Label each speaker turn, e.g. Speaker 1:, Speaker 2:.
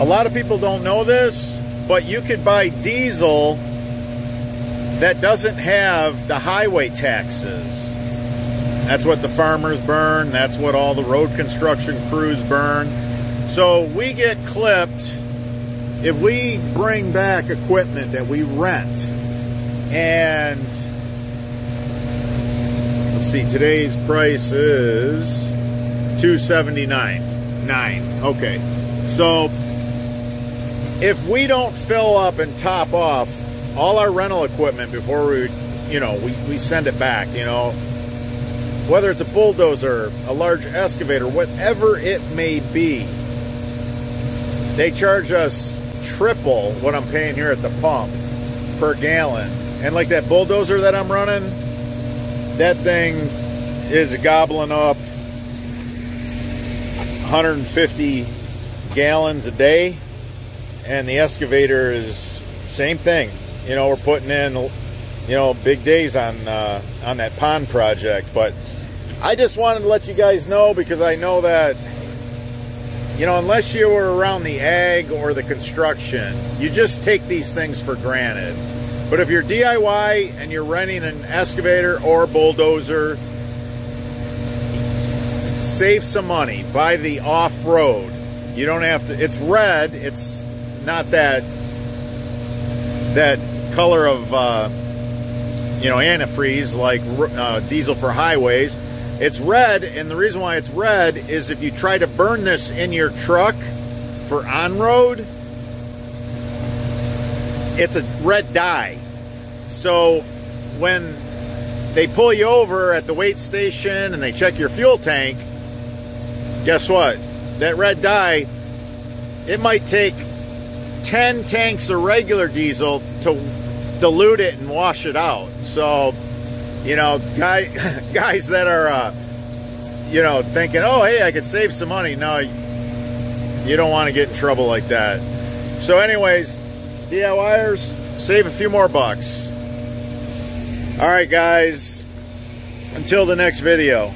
Speaker 1: lot of people don't know this, but you could buy diesel that doesn't have the highway taxes. That's what the farmers burn. That's what all the road construction crews burn. So we get clipped if we bring back equipment that we rent. And let's see, today's price is $279.9. Okay, so if we don't fill up and top off all our rental equipment before we, we send it back, whether it's a bulldozer, a large excavator, whatever it may be, they charge us triple what I'm paying here at the pump per gallon. And like that bulldozer that I'm running, that thing is gobbling up 150 gallons a day, and the excavator is same thing. We're putting in, big days on that pond project. But I just wanted to let you guys know, because I know that, unless you were around the ag or the construction, you just take these things for granted. But if you're DIY and you're renting an excavator or bulldozer, save some money. Buy the off-road. You don't have to, it's red, it's not that color of, antifreeze like diesel for highways. It's red, and the reason why it's red is if you try to burn this in your truck for on-road, it's a red dye. So when they pull you over at the weight station and they check your fuel tank, guess what? That red dye, it might take 10 tanks of regular diesel to dilute it and wash it out. So, guys that are, thinking, oh, hey, I could save some money. No, you don't want to get in trouble like that. So anyways, DIYers, save a few more bucks. All right, guys, until the next video.